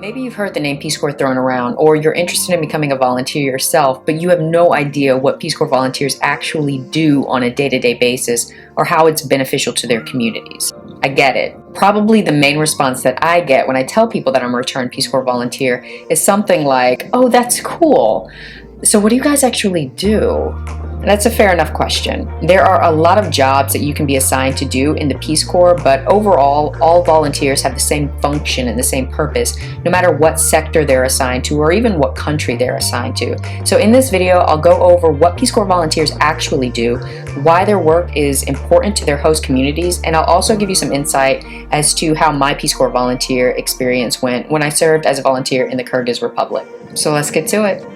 Maybe you've heard the name Peace Corps thrown around, or you're interested in becoming a volunteer yourself, but you have no idea what Peace Corps volunteers actually do on a day-to-day basis or how it's beneficial to their communities. I get it. Probably the main response that I get when I tell people that I'm a returned Peace Corps volunteer is something like, "Oh, that's cool. So what do you guys actually do?" That's a fair enough question. There are a lot of jobs that you can be assigned to do in the Peace Corps, but overall, all volunteers have the same function and the same purpose, no matter what sector they're assigned to or even what country they're assigned to. So in this video, I'll go over what Peace Corps volunteers actually do, why their work is important to their host communities, and I'll also give you some insight as to how my Peace Corps volunteer experience went when I served as a volunteer in the Kyrgyz Republic. So let's get to it.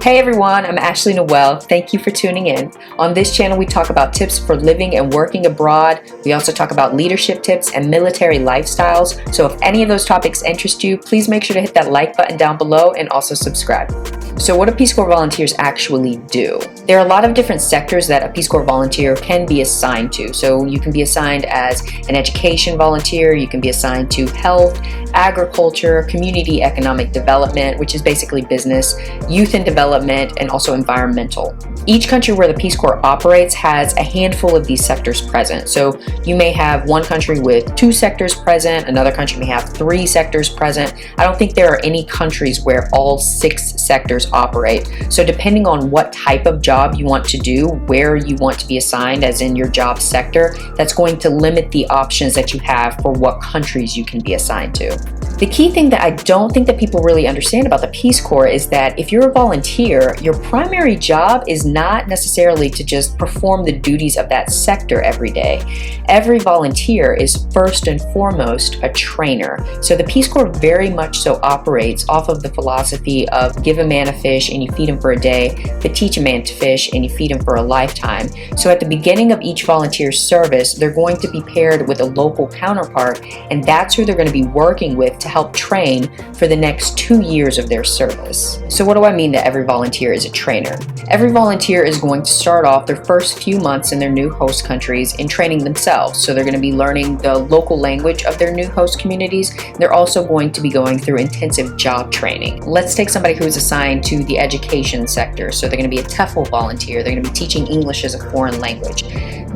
Hey everyone, I'm Ashley Noel. Thank you for tuning in. On this channel, we talk about tips for living and working abroad. We also talk about leadership tips and military lifestyles. So if any of those topics interest you, please make sure to hit that like button down below and also subscribe. So what do Peace Corps volunteers actually do? There are a lot of different sectors that a Peace Corps volunteer can be assigned to. So you can be assigned as an education volunteer, you can be assigned to health, agriculture, community economic development, which is basically business, youth and development, and also environmental. Each country where the Peace Corps operates has a handful of these sectors present. So you may have one country with 2 sectors present, another country may have 3 sectors present. I don't think there are any countries where all 6 sectors operate. So depending on what type of job you want to do, where you want to be assigned as in your job sector, that's going to limit the options that you have for what countries you can be assigned to. The key thing that I don't think that people really understand about the Peace Corps is that if you're a volunteer, your primary job is not necessarily to just perform the duties of that sector every day. Every volunteer is first and foremost a trainer. So the Peace Corps very much so operates off of the philosophy of give a man a fish and you feed him for a day, but teach a man to fish and you feed him for a lifetime. So at the beginning of each volunteer's service, they're going to be paired with a local counterpart, and that's who they're going to be working with to help train for the next 2 years of their service. So what do I mean that every volunteer is a trainer? Every volunteer is going to start off their first few months in their new host countries in training themselves. So they're going to be learning the local language of their new host communities. They're also going to be going through intensive job training. Let's take somebody who's assigned to the education sector. So they're going to be a TEFL volunteer. They're going to be teaching English as a foreign language.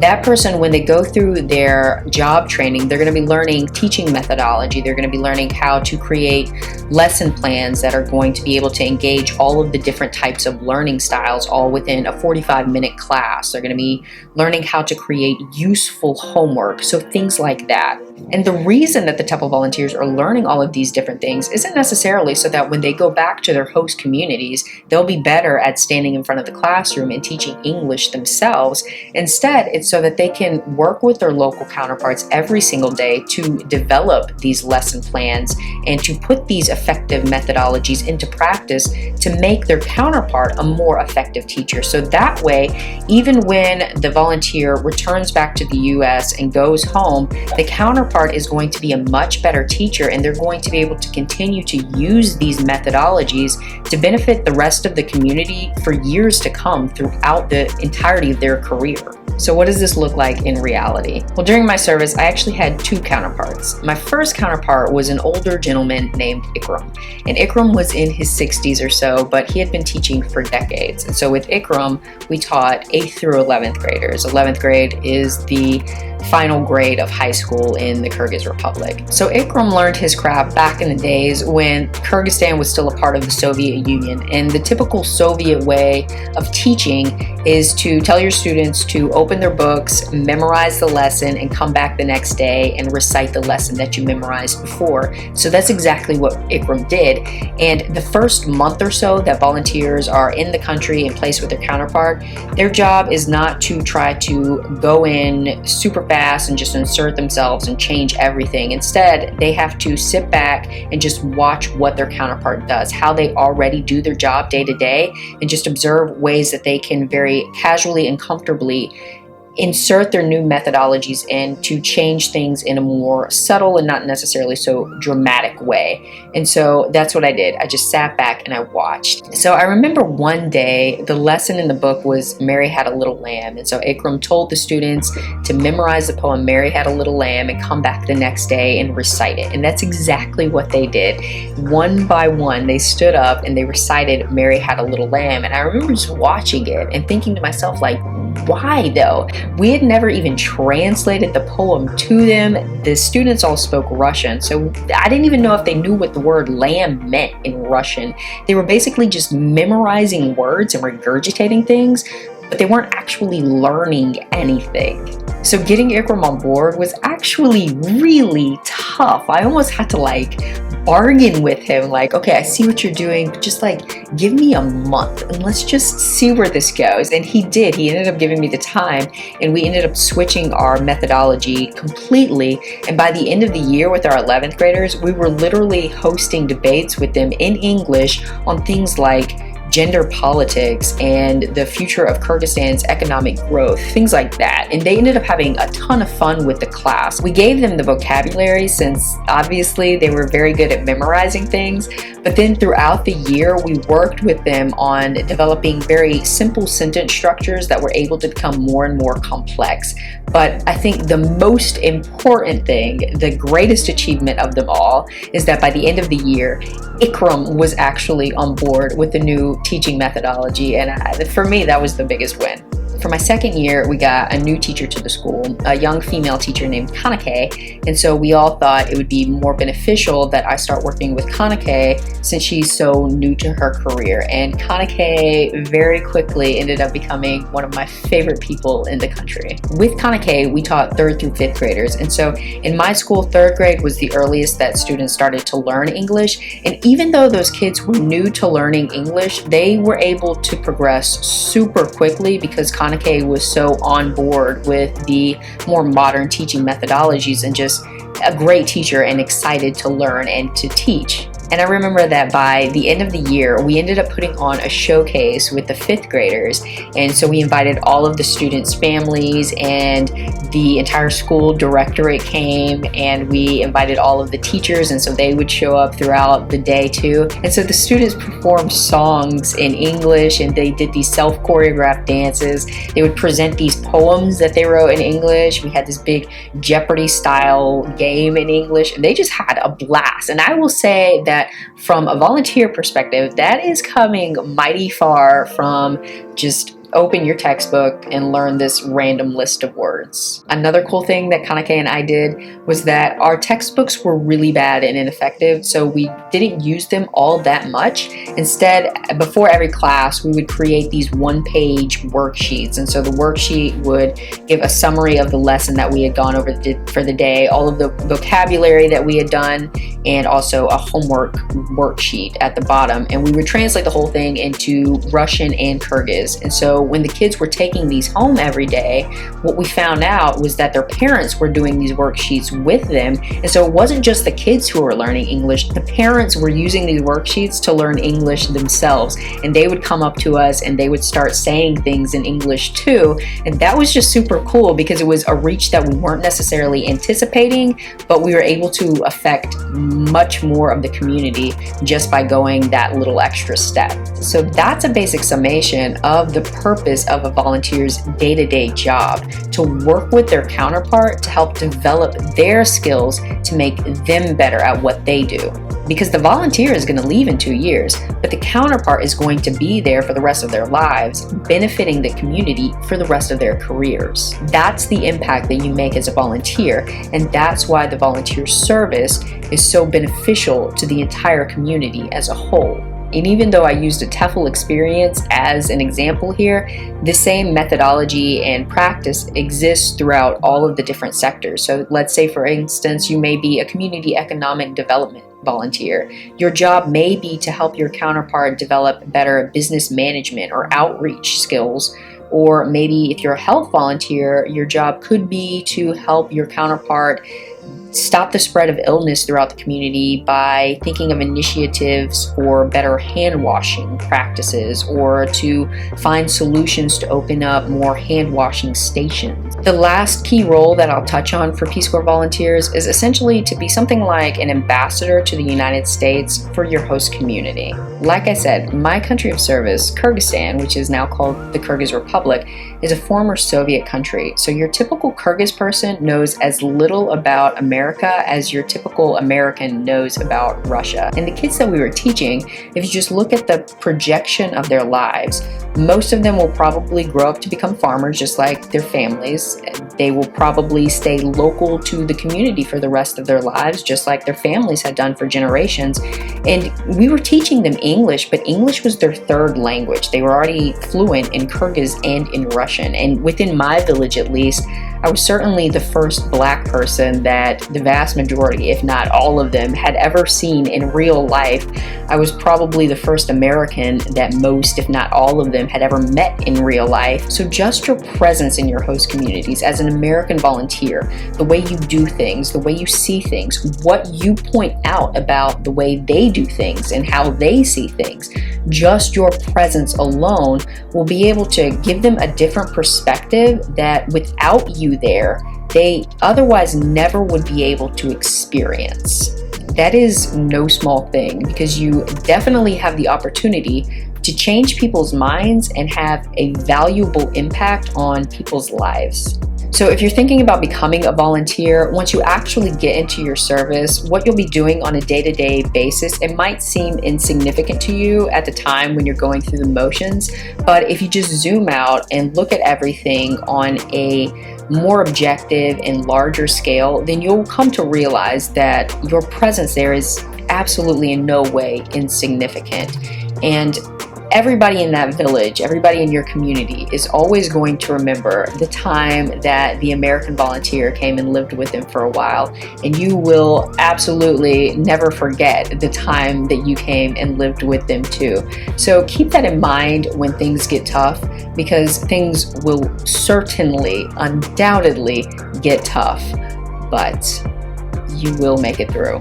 That person, when they go through their job training, they're going to be learning teaching methodology. They're going to be learning how to create lesson plans that are going to be able to engage all of the different types of learning styles all within a 45-minute class. They're going to be learning how to create useful homework, so things like that. And the reason that the TEFL volunteers are learning all of these different things isn't necessarily so that when they go back to their host communities, they'll be better at standing in front of the classroom and teaching English themselves. Instead, it's so that they can work with their local counterparts every single day to develop these lesson plans and to put these effective methodologies into practice to make their counterpart a more effective teacher. So that way, even when the volunteer returns back to the US and goes home, the counterpart is going to be a much better teacher, and they're going to be able to continue to use these methodologies to benefit the rest of the community for years to come throughout the entirety of their career. So what does this look like in reality? Well, during my service, I actually had 2 counterparts. My first counterpart was an older gentleman named Ikram. And Ikram was in his 60s or so, but he had been teaching for decades. And so with Ikram, we taught 8th through 11th graders. 11th grade is the final grade of high school in the Kyrgyz Republic. So Ikram learned his craft back in the days when Kyrgyzstan was still a part of the Soviet Union. And the typical Soviet way of teaching is to tell your students to open their books, memorize the lesson, and come back the next day and recite the lesson that you memorized before. So that's exactly what Ikram did. And the first month or so that volunteers are in the country in place with their counterpart, their job is not to try to go in super fast and just insert themselves and change everything. Instead, they have to sit back and just watch what their counterpart does, how they already do their job day to day, and just observe ways that they can very casually and comfortably insert their new methodologies in to change things in a more subtle and not necessarily so dramatic way. And so that's what I did. I just sat back and I watched. So I remember one day the lesson in the book was Mary Had a Little Lamb. And so Ikram told the students to memorize the poem Mary Had a Little Lamb and come back the next day and recite it. And that's exactly what they did. One by one, they stood up and they recited Mary Had a Little Lamb. And I remember just watching it and thinking to myself, like, why though? We had never even translated the poem to them. The students all spoke Russian, so I didn't even know if they knew what the word lamb meant in Russian. They were basically just memorizing words and regurgitating things, but they weren't actually learning anything. So getting Ikram on board was actually really tough. I almost had to bargain with him, like, okay, I see what you're doing, but just give me a month and let's just see where this goes. And he did. He ended up giving me the time, and we ended up switching our methodology completely. And by the end of the year with our 11th graders, we were literally hosting debates with them in English on things like gender politics and the future of Kyrgyzstan's economic growth, things like that. And they ended up having a ton of fun with the class. We gave them the vocabulary since obviously they were very good at memorizing things, but then throughout the year we worked with them on developing very simple sentence structures that were able to become more and more complex. But I think the most important thing, the greatest achievement of them all, is that by the end of the year, Ikram was actually on board with the new teaching methodology, and for me that was the biggest win. For my second year, we got a new teacher to the school, a young female teacher named Kanake, and so we all thought it would be more beneficial that I start working with Kanake since she's so new to her career. And Kanake very quickly ended up becoming one of my favorite people in the country. With Kanake, we taught 3rd through 5th graders, and so in my school, 3rd grade was the earliest that students started to learn English, and even though those kids were new to learning English, they were able to progress super quickly because Kanake was so on board with the more modern teaching methodologies and just a great teacher and excited to learn and to teach. And I remember that by the end of the year, we ended up putting on a showcase with the 5th graders. And so we invited all of the students' families, and the entire school directorate came, and we invited all of the teachers, and so they would show up throughout the day too. And so the students performed songs in English, and they did these self-choreographed dances. They would present these poems that they wrote in English. We had this big Jeopardy style game in English, and they just had a blast. And I will say that from a volunteer perspective, that is coming mighty far from just open your textbook and learn this random list of words. Another cool thing that Kanake and I did was that our textbooks were really bad and ineffective, so we didn't use them all that much. Instead, before every class, we would create these one-page worksheets. And so the worksheet would give a summary of the lesson that we had gone over for the day, all of the vocabulary that we had done, and also a homework worksheet at the bottom. And we would translate the whole thing into Russian and Kyrgyz. And so when the kids were taking these home every day, what we found out was that their parents were doing these worksheets with them. And so it wasn't just the kids who were learning English, the parents were using these worksheets to learn English themselves. And they would come up to us and they would start saying things in English too. And that was just super cool because it was a reach that we weren't necessarily anticipating, but we were able to affect much more of the community just by going that little extra step. So that's a basic summation of the purpose of a volunteer's day-to-day job: to work with their counterpart to help develop their skills to make them better at what they do. Because the volunteer is going to leave in 2 years, but the counterpart is going to be there for the rest of their lives, benefiting the community for the rest of their careers. That's the impact that you make as a volunteer, and that's why the volunteer service is so beneficial to the entire community as a whole. And even though I used a TEFL experience as an example here, the same methodology and practice exists throughout all of the different sectors. So let's say, for instance, you may be a community economic development volunteer. Your job may be to help your counterpart develop better business management or outreach skills. Or maybe if you're a health volunteer, your job could be to help your counterpart stop the spread of illness throughout the community by thinking of initiatives for better hand washing practices, or to find solutions to open up more hand washing stations. The last key role that I'll touch on for Peace Corps volunteers is essentially to be something like an ambassador to the United States for your host community. Like I said, my country of service, Kyrgyzstan, which is now called the Kyrgyz Republic, is a former Soviet country. So your typical Kyrgyz person knows as little about America as your typical American knows about Russia. And the kids that we were teaching, if you just look at the projection of their lives, most of them will probably grow up to become farmers just like their families. They will probably stay local to the community for the rest of their lives, just like their families had done for generations. And we were teaching them English, but English was their third language. They were already fluent in Kyrgyz and in Russian. And within my village, at least, I was certainly the first Black person that the vast majority, if not all of them, had ever seen in real life. I was probably the first American that most, if not all of them, had ever met in real life. So just your presence in your host communities as an American volunteer, the way you do things, the way you see things, what you point out about the way they do things and how they see things, just your presence alone will be able to give them a different perspective that without you there, they otherwise never would be able to experience. That is no small thing, because you definitely have the opportunity to change people's minds and have a valuable impact on people's lives. So if you're thinking about becoming a volunteer, once you actually get into your service, what you'll be doing on a day-to-day basis, it might seem insignificant to you at the time when you're going through the motions, but if you just zoom out and look at everything on a more objective and larger scale, then you'll come to realize that your presence there is absolutely in no way insignificant. And everybody in that village, everybody in your community is always going to remember the time that the American volunteer came and lived with them for a while. And you will absolutely never forget the time that you came and lived with them too. So keep that in mind when things get tough, because things will certainly, undoubtedly get tough, but you will make it through,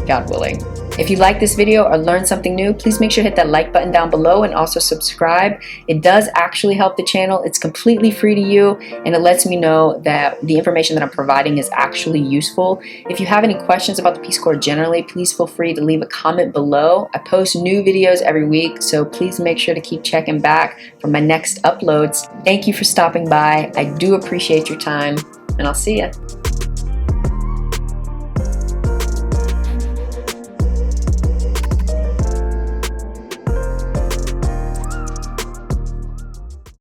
God willing. If you like this video or learned something new, please make sure to hit that like button down below and also subscribe. It does actually help the channel. It's completely free to you, and it lets me know that the information that I'm providing is actually useful. If you have any questions about the Peace Corps generally, please feel free to leave a comment below. I post new videos every week, so please make sure to keep checking back for my next uploads. Thank you for stopping by. I do appreciate your time, and I'll see you.